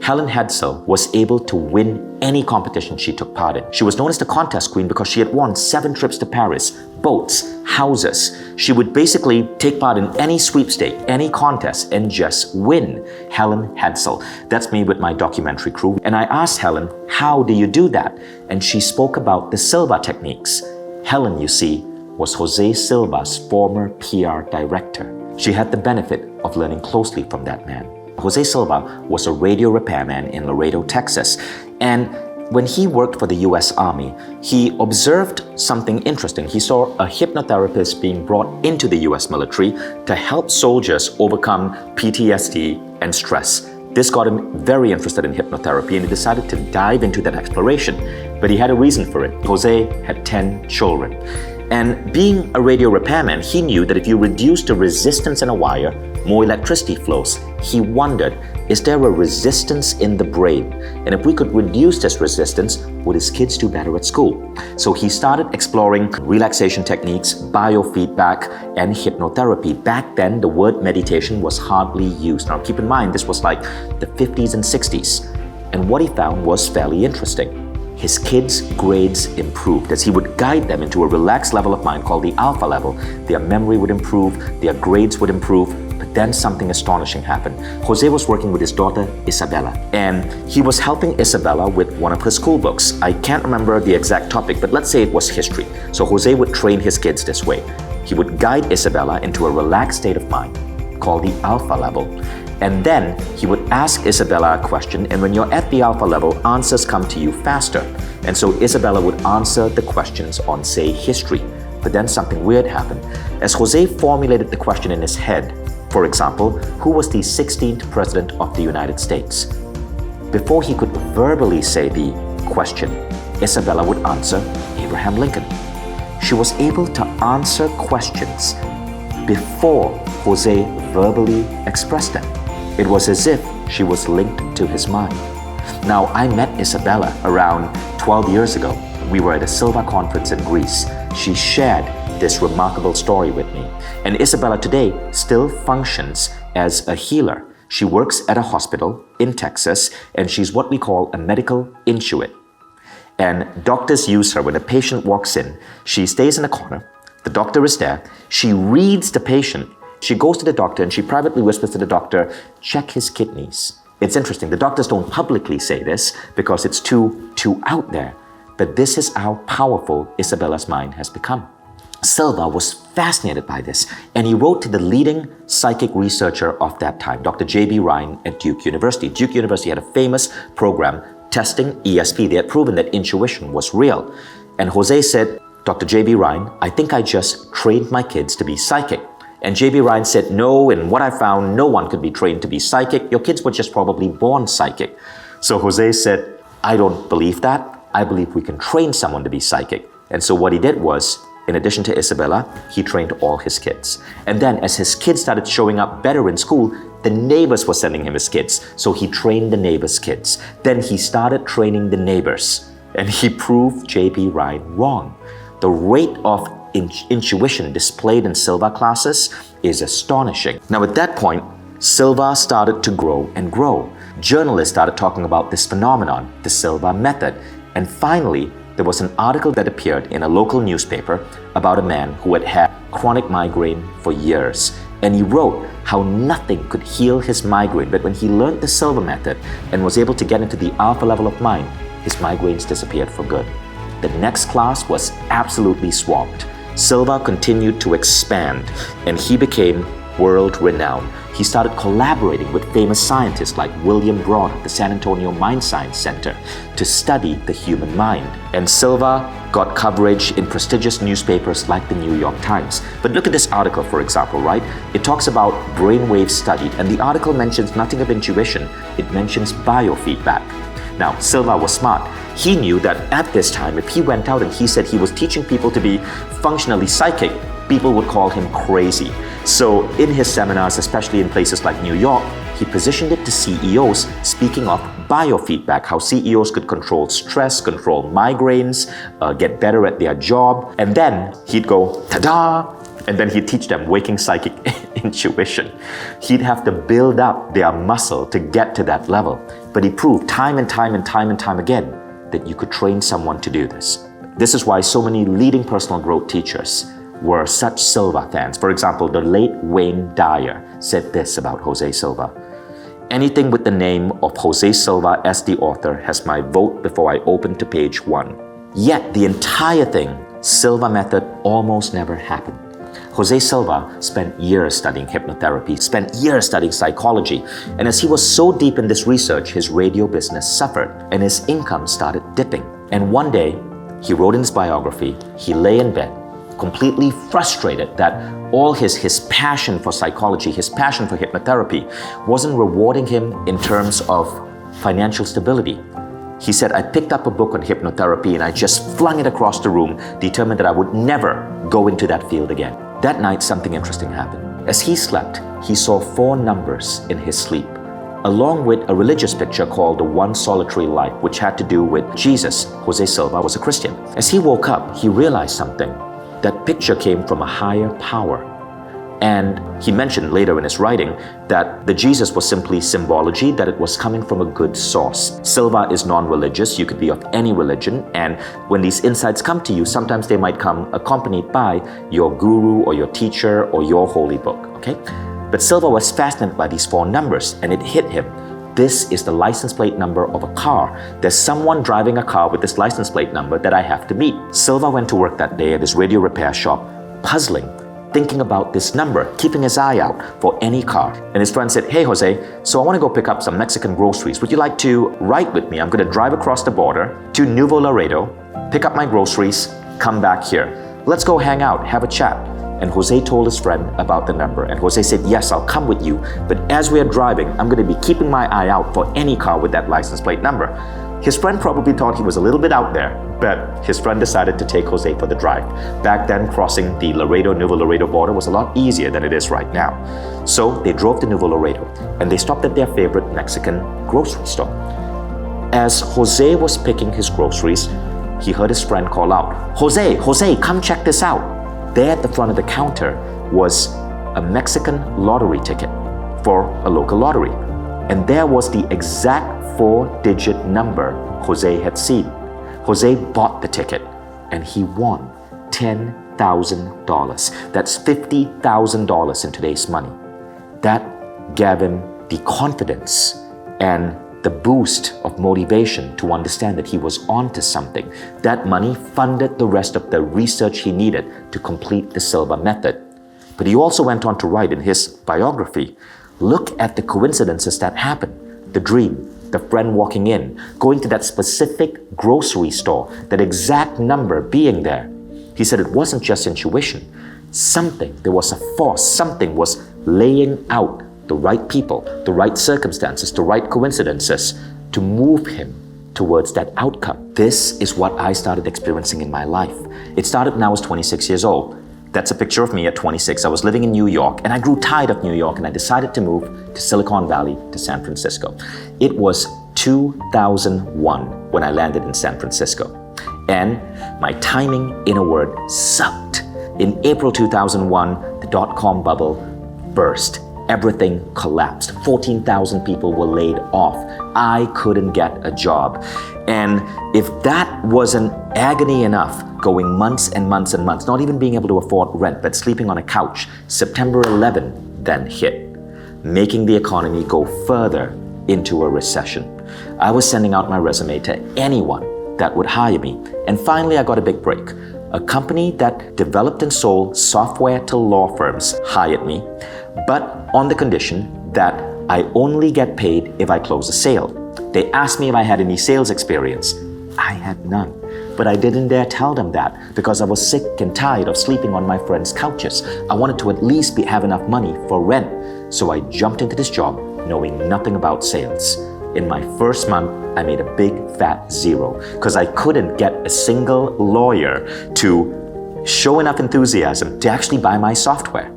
Helen Hetzel was able to win any competition she took part in. She was known as the contest queen because she had won 7 trips to Paris, boats, houses. She would basically take part in any sweepstake, any contest, and just win. Helen Hetzel. That's me with my documentary crew. And I asked Helen, how do you do that? And she spoke about the Silva techniques. Helen, you see, was Jose Silva's former PR director. She had the benefit of learning closely from that man. Jose Silva was a radio repairman in Laredo, Texas, and when he worked for the US Army, he observed something interesting. He saw a hypnotherapist being brought into the US military to help soldiers overcome PTSD and stress. This got him very interested in hypnotherapy, and he decided to dive into that exploration. But he had a reason for it. Jose had 10 children. And being a radio repairman, he knew that if you reduce the resistance in a wire, more electricity flows. He wondered, is there a resistance in the brain? And if we could reduce this resistance, would his kids do better at school? So he started exploring relaxation techniques, biofeedback, and hypnotherapy. Back then, the word meditation was hardly used. Now keep in mind, this was like the 50s and 60s. And what he found was fairly interesting. His kids' grades improved as he would guide them into a relaxed level of mind called the alpha level. Their memory would improve, their grades would improve, but then something astonishing happened. Jose was working with his daughter, Isabella, and he was helping Isabella with one of her school books. I can't remember the exact topic, but let's say it was history. So Jose would train his kids this way. He would guide Isabella into a relaxed state of mind called the alpha level. And then he would ask Isabella a question, and when you're at the alpha level, answers come to you faster. And so Isabella would answer the questions on, say, history. But then something weird happened. As Jose formulated the question in his head, for example, who was the 16th president of the United States? Before he could verbally say the question, Isabella would answer, Abraham Lincoln. She was able to answer questions before Jose verbally expressed them. It was as if she was linked to his mind. Now, I met Isabella around 12 years ago. We were at a Silva conference in Greece. She shared this remarkable story with me. And Isabella today still functions as a healer. She works at a hospital in Texas, and she's what we call a medical intuit. And doctors use her. When a patient walks in, she stays in a corner. The doctor is there. She reads the patient. She goes to the doctor and she privately whispers to the doctor, check his kidneys. It's interesting. The doctors don't publicly say this because it's too out there. But this is how powerful Isabella's mind has become. Silva was fascinated by this, and he wrote to the leading psychic researcher of that time, Dr. J.B. Ryan at Duke University. Duke University had a famous program testing ESP. They had proven that intuition was real. And Jose said, Dr. J.B. Ryan, I think I just trained my kids to be psychic. And J.B. Ryan said, no, and what I found, no one could be trained to be psychic. Your kids were just probably born psychic. So Jose said, I don't believe that. I believe we can train someone to be psychic. And so what he did was, in addition to Isabella, he trained all his kids. And then as his kids started showing up better in school, the neighbors were sending him his kids. So he trained the neighbors' kids. Then he started training the neighbors. And he proved J.B. Ryan wrong. The rate of intuition displayed in Silva classes is astonishing. Now at that point, Silva started to grow and grow. Journalists started talking about this phenomenon, the Silva method. And finally, there was an article that appeared in a local newspaper about a man who had had chronic migraine for years. And he wrote how nothing could heal his migraine, but when he learned the Silva method and was able to get into the alpha level of mind, his migraines disappeared for good. The next class was absolutely swamped. Silva continued to expand, and he became world-renowned. He started collaborating with famous scientists like William Braun at the San Antonio Mind Science Center to study the human mind. And Silva got coverage in prestigious newspapers like the New York Times. But look at this article, for example, right? It talks about brainwaves studied, and the article mentions nothing of intuition. It mentions biofeedback. Now, Silva was smart. He knew that at this time, if he went out and he said he was teaching people to be functionally psychic, people would call him crazy. So in his seminars, especially in places like New York, he positioned it to CEOs, speaking of biofeedback, how CEOs could control stress, control migraines, get better at their job. And then he'd go, ta-da! And then he'd teach them waking psychic intuition. He'd have to build up their muscle to get to that level. But he proved time and time and time and time again that you could train someone to do this. This is why so many leading personal growth teachers were such Silva fans. For example, the late Wayne Dyer said this about Jose Silva: "Anything with the name of Jose Silva as the author has my vote before I open to page 1. Yet the entire thing, Silva method, almost never happened. Jose Silva spent years studying hypnotherapy, spent years studying psychology, and as he was so deep in this research, his radio business suffered and his income started dipping. And one day, he wrote in his biography, he lay in bed, completely frustrated that all his passion for psychology, his passion for hypnotherapy wasn't rewarding him in terms of financial stability. He said, I picked up a book on hypnotherapy and I just flung it across the room, determined that I would never go into that field again. That night, something interesting happened. As he slept, he saw 4 numbers in his sleep, along with a religious picture called the One Solitary Life, which had to do with Jesus. Jose Silva was a Christian. As he woke up, he realized something. That picture came from a higher power. And he mentioned later in his writing that the Jesus was simply symbology, that it was coming from a good source. Silva is non-religious. You could be of any religion. And when these insights come to you, sometimes they might come accompanied by your guru or your teacher or your holy book, okay? But Silva was fascinated by these 4 numbers and it hit him. This is the license plate number of a car. There's someone driving a car with this license plate number that I have to meet. Silva went to work that day at his radio repair shop, puzzling, thinking about this number, keeping his eye out for any car. And his friend said, hey Jose, so I want to go pick up some Mexican groceries. Would you like to ride with me? I'm going to drive across the border to Nuevo Laredo, pick up my groceries, come back here. Let's go hang out, have a chat. And Jose told his friend about the number. And Jose said, yes, I'll come with you. But as we are driving, I'm going to be keeping my eye out for any car with that license plate number. His friend probably thought he was a little bit out there, but his friend decided to take Jose for the drive. Back then, crossing the Nuevo Laredo border was a lot easier than it is right now. So they drove to Nuevo Laredo and they stopped at their favorite Mexican grocery store. As Jose was picking his groceries, he heard his friend call out, Jose, come check this out. There at the front of the counter was a Mexican lottery ticket for a local lottery. And there was the exact 4-digit number Jose had seen. Jose bought the ticket and he won $10,000. That's $50,000 in today's money. That gave him the confidence and the boost of motivation to understand that he was onto something. That money funded the rest of the research he needed to complete the Silva method. But he also went on to write in his biography, look at the coincidences that happened. The dream, the friend walking in, going to that specific grocery store, that exact number being there. He said it wasn't just intuition. There was a force, something was laying out the right people, the right circumstances, the right coincidences to move him towards that outcome. This is what I started experiencing in my life. It started when I was 26 years old. That's a picture of me at 26. I was living in New York and I grew tired of New York and I decided to move to Silicon Valley, to San Francisco. It was 2001 when I landed in San Francisco. And my timing, in a word, sucked. In April 2001, the dot-com bubble burst. Everything collapsed. 14,000 people were laid off. I couldn't get a job. And if that wasn't agony enough, going months and months and months, not even being able to afford rent, but sleeping on a couch, September 11 then hit, making the economy go further into a recession. I was sending out my resume to anyone that would hire me. And finally, I got a big break. A company that developed and sold software to law firms hired me, but on the condition that I only get paid if I close a sale. They asked me if I had any sales experience. I had none, but I didn't dare tell them that because I was sick and tired of sleeping on my friends' couches. I wanted to at least have enough money for rent. So I jumped into this job knowing nothing about sales. In my first month, I made a big fat zero because I couldn't get a single lawyer to show enough enthusiasm to actually buy my software.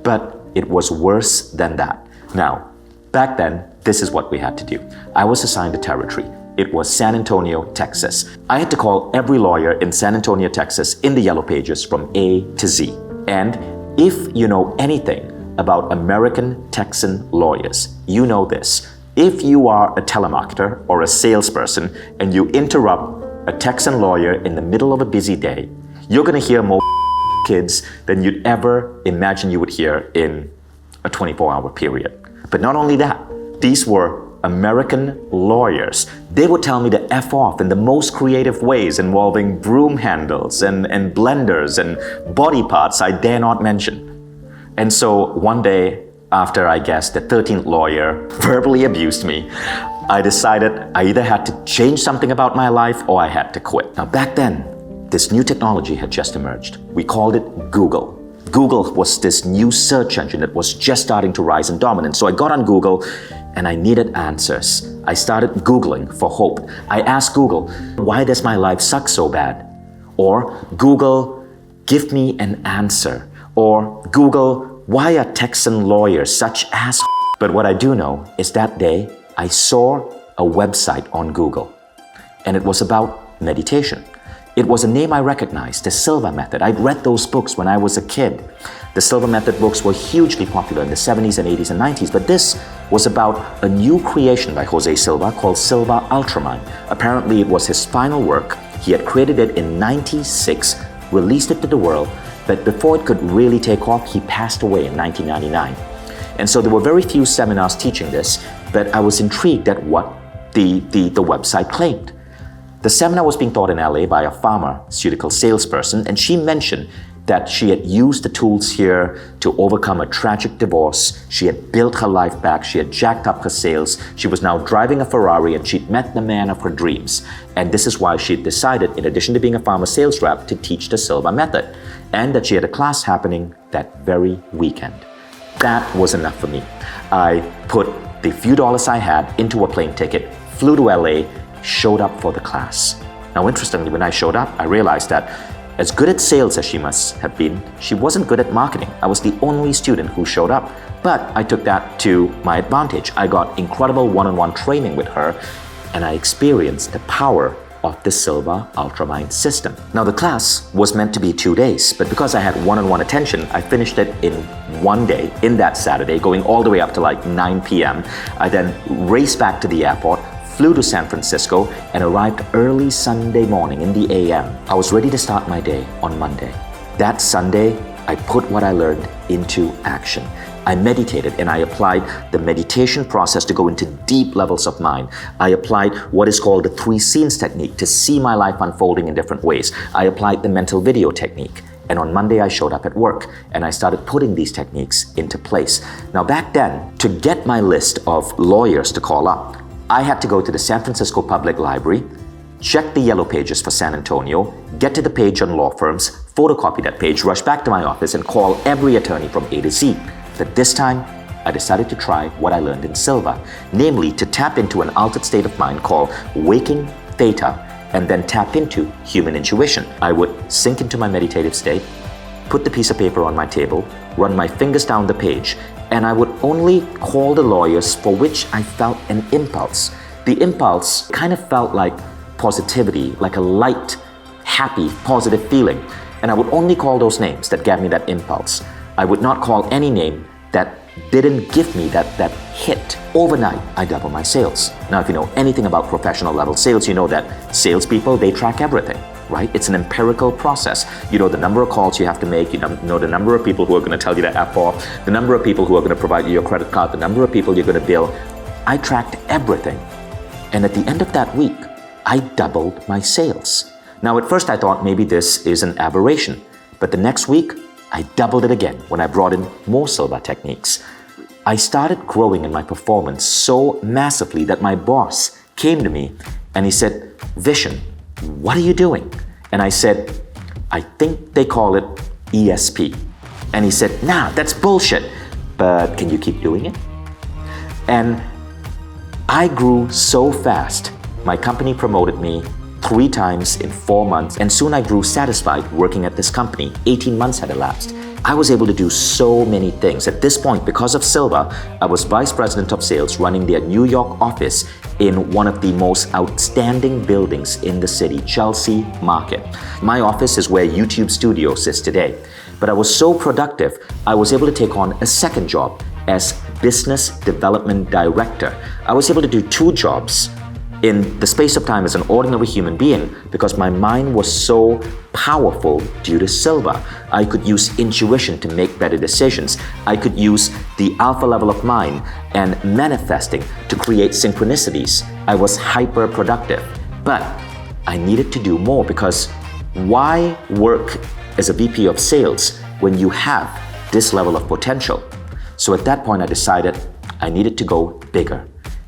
But it was worse than that. Now, back then, this is what we had to do. I was assigned a territory. It was San Antonio, Texas. I had to call every lawyer in San Antonio, Texas in the Yellow Pages from A to Z. And if you know anything about American Texan lawyers, you know this. If you are a telemarketer or a salesperson and you interrupt a Texan lawyer in the middle of a busy day, you're going to hear more kids than you'd ever imagine you would hear in a 24-hour period. But not only that, these were American lawyers. They would tell me to F off in the most creative ways involving broom handles and blenders and body parts I dare not mention. And so one day, after I guess the 13th lawyer verbally abused me, I decided I either had to change something about my life or I had to quit. Now back then, this new technology had just emerged. We called it Google. Google was this new search engine that was just starting to rise in dominance. So I got on Google and I needed answers. I started Googling for hope. I asked Google, why does my life suck so bad? Or Google, give me an answer. Or Google, why are Texan lawyers such ass? But what I do know is that day I saw a website on Google and it was about meditation. It was a name I recognized, the Silva method. I'd read those books when I was a kid. The Silva method books were hugely popular in the 70s and 80s and 90s, but this was about a new creation by Jose Silva called Silva Ultramind. Apparently it was his final work. He had created it in '96, released it to the world, but before it could really take off, he passed away in 1999. And so there were very few seminars teaching this, but I was intrigued at what the website claimed. The seminar was being taught in LA by a pharmaceutical salesperson, and she mentioned that she had used the tools here to overcome a tragic divorce. She had built her life back. She had jacked up her sales. She was now driving a Ferrari and she'd met the man of her dreams. And this is why she had decided, in addition to being a pharma sales rep, to teach the Silva method, and that she had a class happening that very weekend. That was enough for me. I put the few dollars I had into a plane ticket, flew to LA, showed up for the class. Now, interestingly, when I showed up, I realized that as good at sales as she must have been, she wasn't good at marketing. I was the only student who showed up, but I took that to my advantage. I got incredible one-on-one training with her, and I experienced the power of the Silva Ultramind system. Now, the class was meant to be 2 days, but because I had one-on-one attention, I finished it in one day, in that Saturday, going all the way up to like 9 p.m. I then raced back to the airport, flew to San Francisco, and arrived early Sunday morning in the AM. I was ready to start my day on Monday. That Sunday, I put what I learned into action. I meditated and I applied the meditation process to go into deep levels of mind. I applied what is called the 3 scenes technique to see my life unfolding in different ways. I applied the mental video technique. And on Monday, I showed up at work and I started putting these techniques into place. Now back then, to get my list of lawyers to call up, I had to go to the San Francisco Public Library, check the yellow pages for San Antonio, get to the page on law firms, photocopy that page, rush back to my office and call every attorney from A to Z. But this time, I decided to try what I learned in Silva, namely to tap into an altered state of mind called waking theta and then tap into human intuition. I would sink into my meditative state, put the piece of paper on my table, run my fingers down the page, and I would only call the lawyers for which I felt an impulse. The impulse kind of felt like positivity, like a light, happy, positive feeling. And I would only call those names that gave me that impulse. I would not call any name that didn't give me that hit. Overnight, I doubled my sales. Now, if you know anything about professional level sales, you know that salespeople, they track everything, right? It's an empirical process. You know the number of calls you have to make, you know the number of people who are going to tell you to F off, the number of people who are going to provide you your credit card, the number of people you're going to bill. I tracked everything. And at the end of that week, I doubled my sales. Now, at first I thought maybe this is an aberration, but the next week, I doubled it again when I brought in more Silva techniques. I started growing in my performance so massively that my boss came to me and he said, "Vishen, what are you doing?" And I said, "I think they call it ESP." And he said, "Nah, that's bullshit, but can you keep doing it?" And I grew so fast. My company promoted me 3 times in 4 months, and soon I grew satisfied working at this company. 18 months had elapsed. I was able to do so many things. At this point, because of Silva, I was vice president of sales running their New York office in one of the most outstanding buildings in the city, Chelsea Market. My office is where YouTube Studio sits today. But I was so productive, I was able to take on a second job as business development director. I was able to do 2 jobs in the space of time as an ordinary human being because my mind was so powerful due to Silva. I could use intuition to make better decisions. I could use the alpha level of mind and manifesting to create synchronicities. I was hyper productive, but I needed to do more because why work as a VP of sales when you have this level of potential? So at that point I decided I needed to go bigger.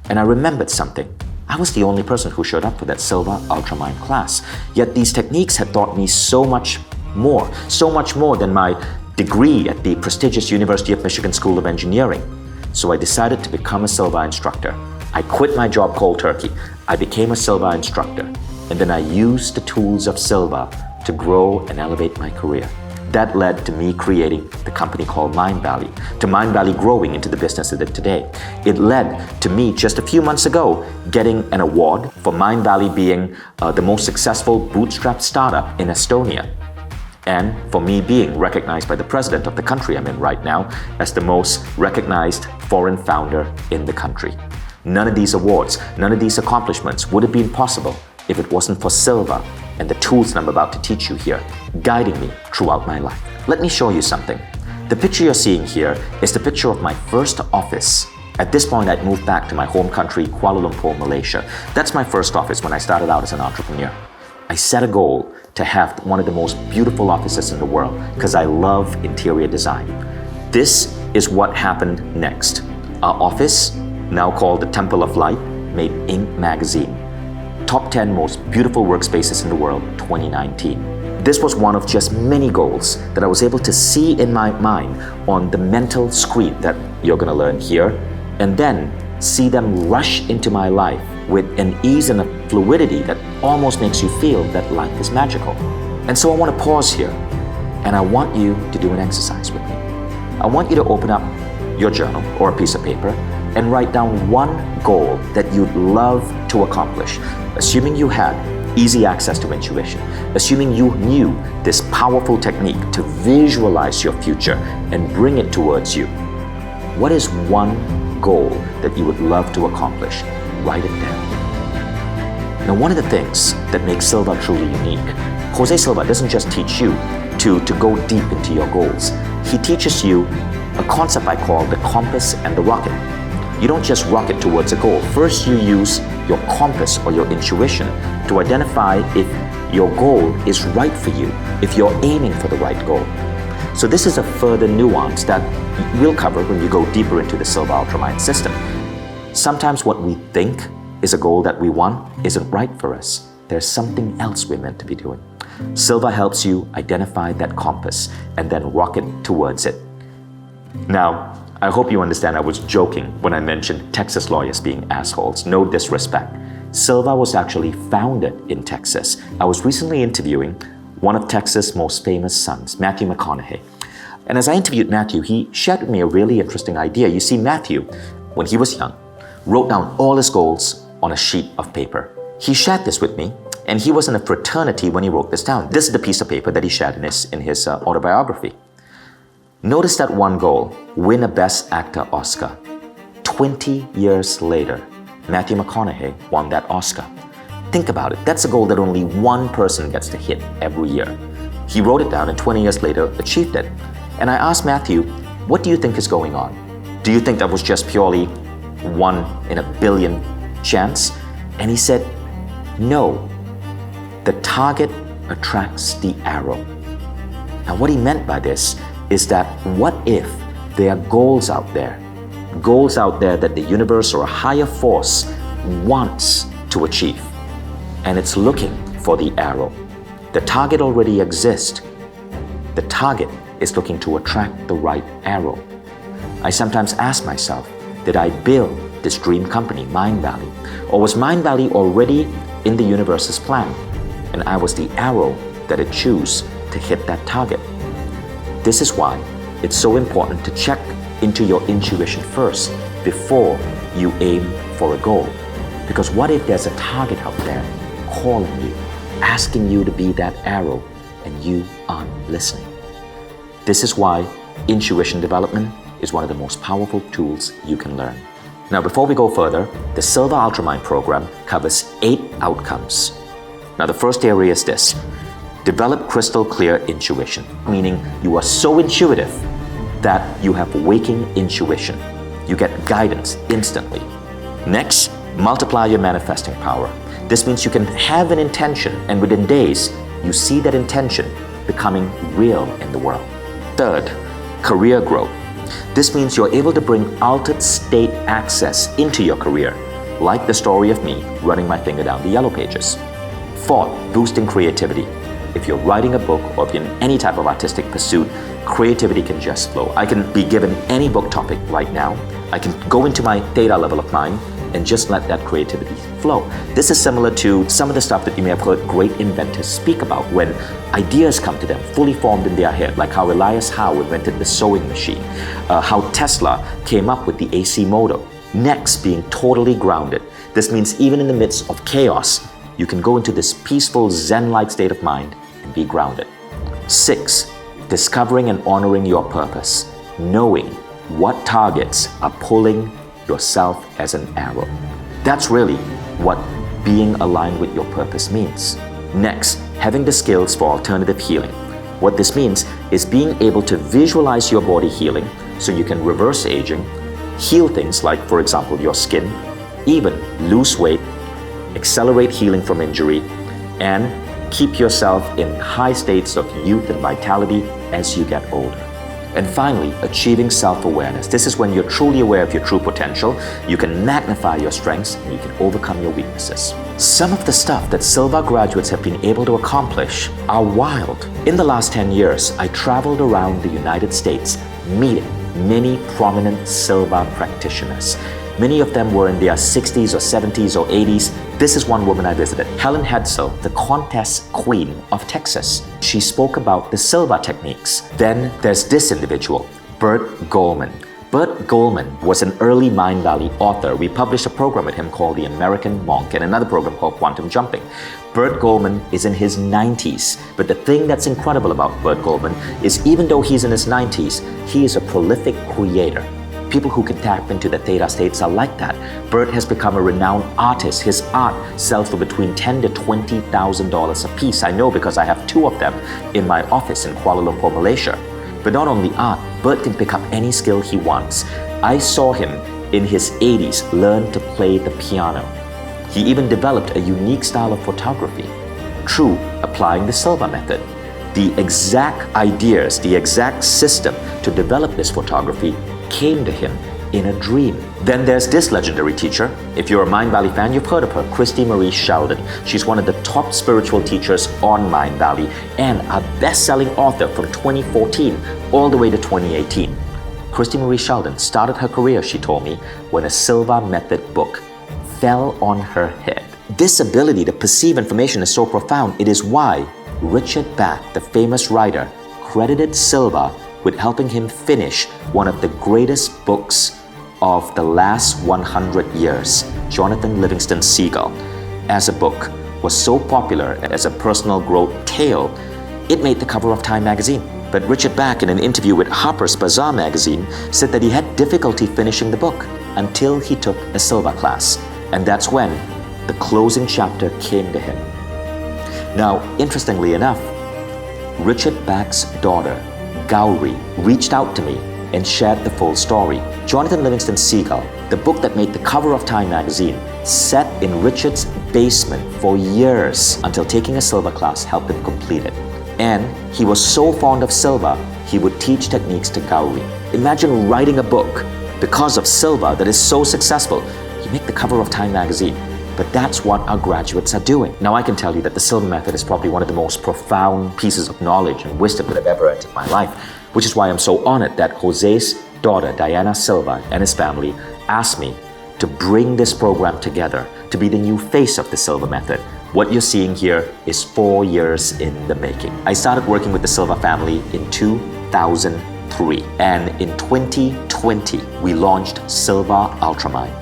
And I remembered something. I was the only person who showed up for that Silva Ultramind class. Yet these techniques had taught me so much more than my degree at the prestigious University of Michigan School of Engineering. So I decided to become a Silva instructor. I quit my job cold turkey. I became a Silva instructor. And then I used the tools of Silva to grow and elevate my career. That led to me creating the company called Mindvalley, to Mindvalley growing into the business it is today. It led to me just a few months ago getting an award for Mindvalley being the most successful bootstrap startup in Estonia. And for me being recognized by the president of the country I'm in right now as the most recognized foreign founder in the country. None of these awards, none of these accomplishments would have been possible if it wasn't for Silva and the tools that I'm about to teach you here, guiding me throughout my life. Let me show you something. The picture you're seeing here is the picture of my first office. At this point, I'd moved back to my home country, Kuala Lumpur, Malaysia. That's my first office when I started out as an entrepreneur. I set a goal to have one of the most beautiful offices in the world because I love interior design. This is what happened next. Our office, now called the Temple of Light, made Inc. magazine. Top 10 most beautiful workspaces in the world, 2019. This was one of just many goals that I was able to see in my mind on the mental screen that you're going to learn here, and then see them rush into my life with an ease and a fluidity that almost makes you feel that life is magical. And so I want to pause here, and I want you to do an exercise with me. I want you to open up your journal or a piece of paper and write down one goal that you'd love to accomplish, assuming you had easy access to intuition, assuming you knew this powerful technique to visualize your future and bring it towards you. What is one goal that you would love to accomplish? Write it down. Now, one of the things that makes Silva truly unique, Jose Silva doesn't just teach you to go deep into your goals. He teaches you a concept I call the compass and the rocket. You don't just rocket towards a goal. First, you use your compass or your intuition to identify if your goal is right for you, if you're aiming for the right goal. So this is a further nuance that we'll cover when you go deeper into the Silva Ultramind system. Sometimes what we think is a goal that we want isn't right for us. There's something else we're meant to be doing. Silva helps you identify that compass and then rocket towards it. Now, I hope you understand I was joking when I mentioned Texas lawyers being assholes. No disrespect. Silva was actually founded in Texas. I was recently interviewing one of Texas' most famous sons, Matthew McConaughey. And as I interviewed Matthew, he shared with me a really interesting idea. You see, Matthew, when he was young, wrote down all his goals on a sheet of paper. He shared this with me, and he was in a fraternity when he wrote this down. This is the piece of paper that he shared in his autobiography. Notice that one goal, win a Best Actor Oscar. 20 years later, Matthew McConaughey won that Oscar. Think about it, that's a goal that only one person gets to hit every year. He wrote it down and 20 years later achieved it. And I asked Matthew, what do you think is going on? Do you think that was just purely 1 in a billion chance? And he said, no, the target attracts the arrow. Now what he meant by this is that what if there are goals out there that the universe or a higher force wants to achieve, and it's looking for the arrow. The target already exists. The target is looking to attract the right arrow. I sometimes ask myself, did I build this dream company, Mindvalley? Or was Mindvalley already in the universe's plan, and I was the arrow that it chose to hit that target? This is why it's so important to check into your intuition first before you aim for a goal. Because what if there's a target out there calling you, asking you to be that arrow, and you aren't listening? This is why intuition development is one of the most powerful tools you can learn. Now, before we go further, the Silva Ultramind program covers 8 outcomes. Now, the first area is this: develop crystal clear intuition, meaning you are so intuitive that you have waking intuition. You get guidance instantly. Next, multiply your manifesting power. This means you can have an intention, and within days, you see that intention becoming real in the world. Third, career growth. This means you're able to bring altered state access into your career, like the story of me running my finger down the yellow pages. Fourth, boosting creativity. If you're writing a book or if you're in any type of artistic pursuit, creativity can just flow. I can be given any book topic right now. I can go into my theta level of mind and just let that creativity flow. This is similar to some of the stuff that you may have heard great inventors speak about when ideas come to them fully formed in their head, like how Elias Howe invented the sewing machine, how Tesla came up with the AC motor. Next, being totally grounded. This means even in the midst of chaos, you can go into this peaceful Zen-like state of mind and be grounded. 6, discovering and honoring your purpose, knowing what targets are pulling yourself as an arrow. That's really what being aligned with your purpose means. Next, having the skills for alternative healing. What this means is being able to visualize your body healing so you can reverse aging, heal things like, for example, your skin, even lose weight, accelerate healing from injury, and keep yourself in high states of youth and vitality as you get older. And finally, achieving self-awareness. This is when you're truly aware of your true potential, you can magnify your strengths, and you can overcome your weaknesses. Some of the stuff that Silva graduates have been able to accomplish are wild. In the last 10 years, I traveled around the United States meeting many prominent Silva practitioners. Many of them were in their 60s or 70s or 80s. This is one woman I visited, Helen Hedsel, the contest queen of Texas. She spoke about the Silva techniques. Then there's this individual, Bert Goldman. Bert Goldman was an early Mindvalley author. We published a program with him called The American Monk and another program called Quantum Jumping. Bert Goldman is in his 90s, but the thing that's incredible about Bert Goldman is even though he's in his 90s, he is a prolific creator. People who can tap into the theta states are like that. Bert has become a renowned artist. His art sells for between $10,000 to $20,000 a piece. I know because I have 2 of them in my office in Kuala Lumpur, Malaysia. But not only art, Bert can pick up any skill he wants. I saw him in his 80s learn to play the piano. He even developed a unique style of photography through applying the Silva method. The exact ideas, the exact system to develop this photography came to him in a dream. Then there's this legendary teacher. If you're a Mindvalley fan, you've heard of her, Christy Marie Sheldon. She's one of the top spiritual teachers on Mindvalley and a best-selling author from 2014 all the way to 2018. Christy Marie Sheldon started her career, she told me, when a Silva method book fell on her head. This ability to perceive information is so profound. It is why Richard Bach, the famous writer, credited Silva with helping him finish one of the greatest books of the last 100 years, Jonathan Livingston Seagull. As a book, was so popular as a personal growth tale, it made the cover of Time magazine. But Richard Bach, in an interview with Harper's Bazaar magazine, said that he had difficulty finishing the book until he took a Silva class. And that's when the closing chapter came to him. Now, interestingly enough, Richard Bach's daughter, Gauri, reached out to me and shared the full story. Jonathan Livingston Seagull, the book that made the cover of Time magazine, sat in Richard's basement for years until taking a Silva class helped him complete it. And he was so fond of Silva, he would teach techniques to Gauri. Imagine writing a book because of Silva that is so successful. You make the cover of Time magazine. But that's what our graduates are doing. Now I can tell you that the Silva method is probably one of the most profound pieces of knowledge and wisdom that I've ever entered in my life, which is why I'm so honored that Jose's daughter, Diana Silva, and his family asked me to bring this program together to be the new face of the Silva method. What you're seeing here is 4 years in the making. I started working with the Silva family in 2003, and in 2020, we launched Silva Ultramind,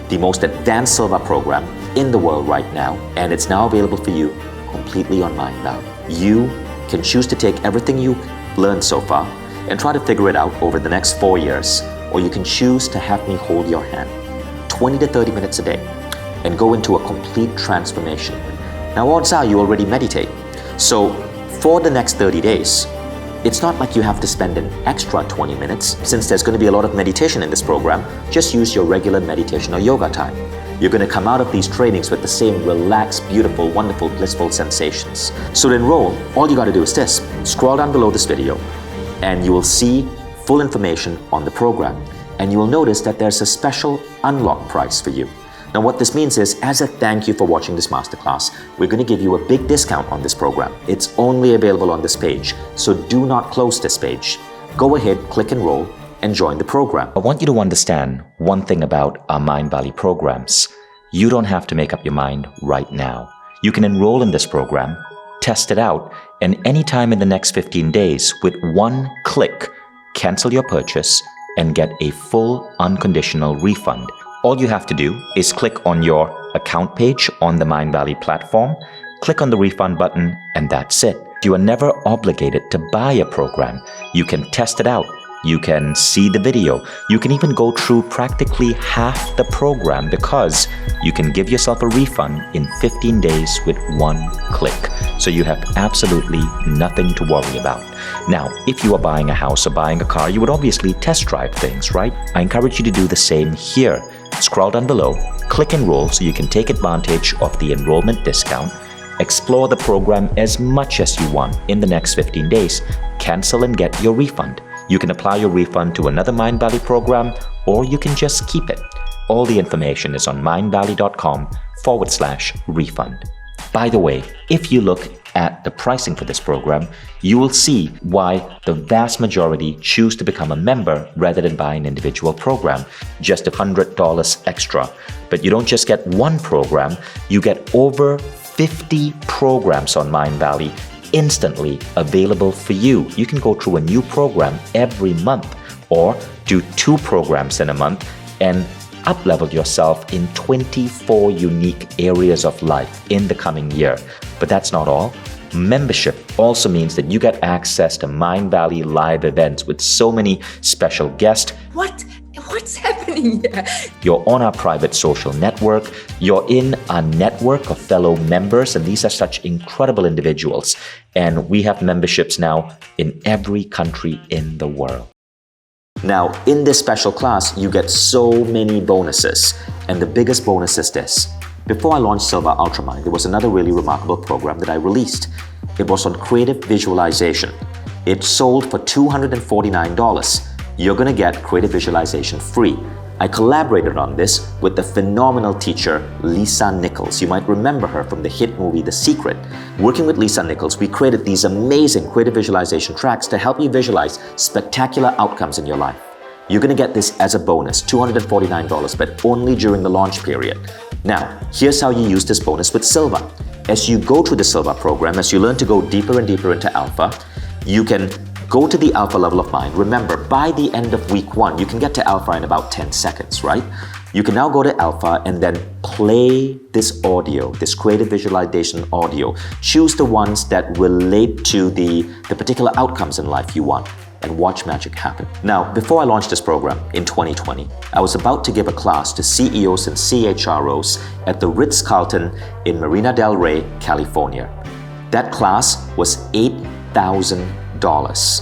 the most advanced Silva program in the world right now, and it's now available for you completely on Mindvalley. You can choose to take everything you learned so far and try to figure it out over the next 4 years, or you can choose to have me hold your hand 20 to 30 minutes a day and go into a complete transformation. Now, odds are you already meditate. So for the next 30 days, it's not like you have to spend an extra 20 minutes. Since there's going to be a lot of meditation in this program, just use your regular meditation or yoga time. You're going to come out of these trainings with the same relaxed, beautiful, wonderful, blissful sensations. So to enroll, all you got to do is this. Scroll down below this video and you will see full information on the program. And you will notice that there's a special unlock price for you. Now what this means is, as a thank you for watching this masterclass, we're going to give you a big discount on this program. It's only available on this page, so do not close this page. Go ahead, click enroll, and join the program. I want you to understand one thing about our Mindvalley programs. You don't have to make up your mind right now. You can enroll in this program, test it out, and anytime in the next 15 days, with one click, cancel your purchase and get a full unconditional refund. All you have to do is click on your account page on the Mindvalley platform, click on the refund button, and that's it. You are never obligated to buy a program. You can test it out. You can see the video. You can even go through practically half the program because you can give yourself a refund in 15 days with one click. So you have absolutely nothing to worry about. Now, if you are buying a house or buying a car, you would obviously test drive things, right? I encourage you to do the same here. Scroll down below, click enroll so you can take advantage of the enrollment discount. Explore the program as much as you want in the next 15 days. Cancel and get your refund. You can apply your refund to another Mindvalley program, or you can just keep it. All the information is on mindvalley.com/refund. By the way, if you look at the pricing for this program, you will see why the vast majority choose to become a member rather than buy an individual program. Just $100 extra. But you don't just get one program, you get over 50 programs on Mindvalley instantly available for you. You can go through a new program every month or do 2 programs in a month and up-level yourself in 24 unique areas of life in the coming year. But that's not all. Membership also means that you get access to Mindvalley live events with so many special guests. What's happening here? You're on our private social network. You're in a network of fellow members, and these are such incredible individuals. And we have memberships now in every country in the world. Now, in this special class, you get so many bonuses. And the biggest bonus is this. Before I launched Silva Ultramind, there was another really remarkable program that I released. It was on creative visualization. It sold for $249. You're going to get creative visualization free. I collaborated on this with the phenomenal teacher Lisa Nichols. You might remember her from the hit movie The Secret. Working with Lisa Nichols, we created these amazing creative visualization tracks to help you visualize spectacular outcomes in your life. You're going to get this as a bonus, $249, but only during the launch period. Now, here's how you use this bonus with Silva. As you go through the Silva program, as you learn to go deeper and deeper into alpha, you can go to the alpha level of mind. Remember, by the end of week 1, you can get to alpha in about 10 seconds, right? You can now go to alpha and then play this audio, this creative visualization audio. Choose the ones that relate to the particular outcomes in life you want and watch magic happen. Now, before I launched this program in 2020, I was about to give a class to CEOs and CHROs at the Ritz-Carlton in Marina del Rey, California. That class was $8,000.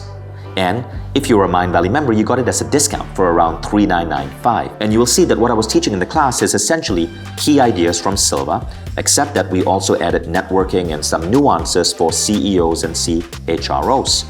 And if you're a Mindvalley member, you got it as a discount for around $3,995. And you will see that what I was teaching in the class is essentially key ideas from Silva, except that we also added networking and some nuances for CEOs and CHROs.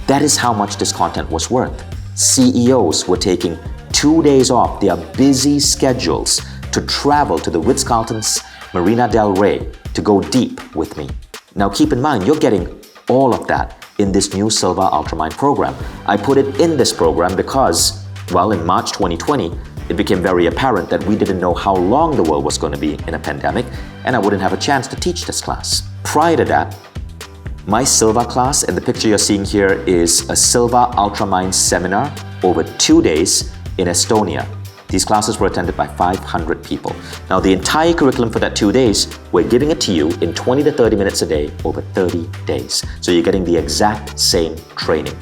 That is how much this content was worth. CEOs were taking 2 days off their busy schedules to travel to the Ritz-Carlton's Marina del Rey to go deep with me. Now keep in mind, you're getting all of that in this new Silva Ultramind program. I put it in this program because, well, in March 2020, it became very apparent that we didn't know how long the world was going to be in a pandemic, and I wouldn't have a chance to teach this class. Prior to that, my Silva class, and the picture you're seeing here is a Silva Ultramind seminar over 2 days in Estonia. These classes were attended by 500 people. Now, the entire curriculum for that 2 days, we're giving it to you in 20 to 30 minutes a day over 30 days. So you're getting the exact same training.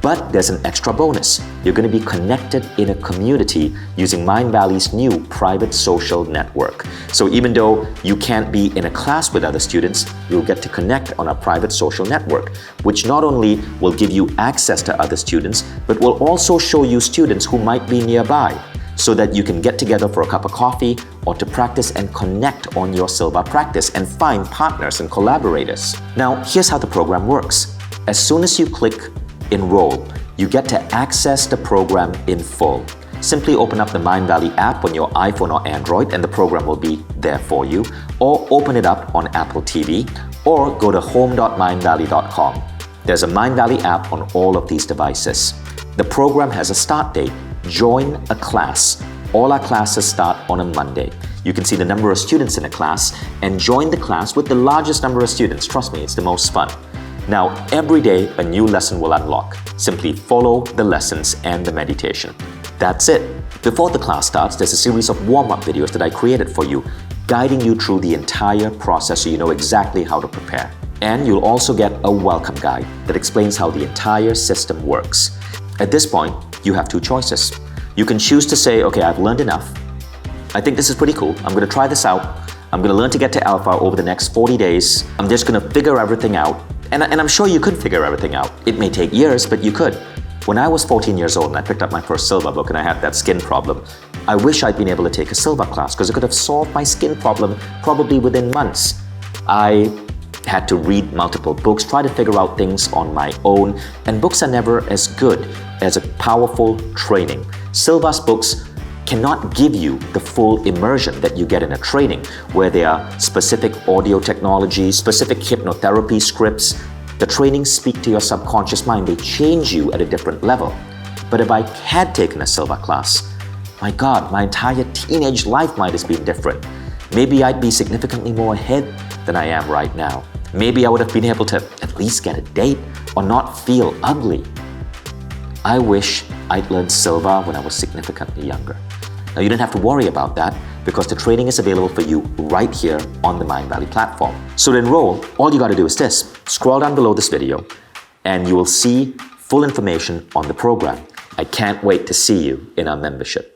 But there's an extra bonus. You're going to be connected in a community using Mindvalley's new private social network. So even though you can't be in a class with other students, you'll get to connect on a private social network, which not only will give you access to other students, but will also show you students who might be nearby, so that you can get together for a cup of coffee or to practice and connect on your Silva practice and find partners and collaborators. Now, here's how the program works. As soon as you click Enroll, you get to access the program in full. Simply open up the Mindvalley app on your iPhone or Android and the program will be there for you, or open it up on Apple TV, or go to home.mindvalley.com. There's a Mindvalley app on all of these devices. The program has a start date. Join a class. All our classes start on a Monday. You can see the number of students in a class and join the class with the largest number of students. Trust me, it's the most fun. Now, every day a new lesson will unlock. Simply follow the lessons and the meditation. That's it. Before the class starts, there's a series of warm-up videos that I created for you, guiding you through the entire process so you know exactly how to prepare. And you'll also get a welcome guide that explains how the entire system works. At this point, you have two choices. You can choose to say, okay, I've learned enough. I think this is pretty cool. I'm going to try this out. I'm going to learn to get to Alpha over the next 40 days. I'm just going to figure everything out. And I'm sure you could figure everything out. It may take years, but you could. When I was 14 years old and I picked up my first Silva book and I had that skin problem, I wish I'd been able to take a Silva class because it could have solved my skin problem probably within months. I had to read multiple books, try to figure out things on my own, and books are never as good as a powerful training. Silva's books cannot give you the full immersion that you get in a training, where there are specific audio technology, specific hypnotherapy scripts. The trainings speak to your subconscious mind. They change you at a different level. But if I had taken a Silva class, my God, my entire teenage life might have been different. Maybe I'd be significantly more ahead than I am right now. Maybe I would have been able to at least get a date or not feel ugly. I wish I'd learned Silva when I was significantly younger. Now, you don't have to worry about that because the training is available for you right here on the Mindvalley platform. So to enroll, all you got to do is this. Scroll down below this video and you will see full information on the program. I can't wait to see you in our membership.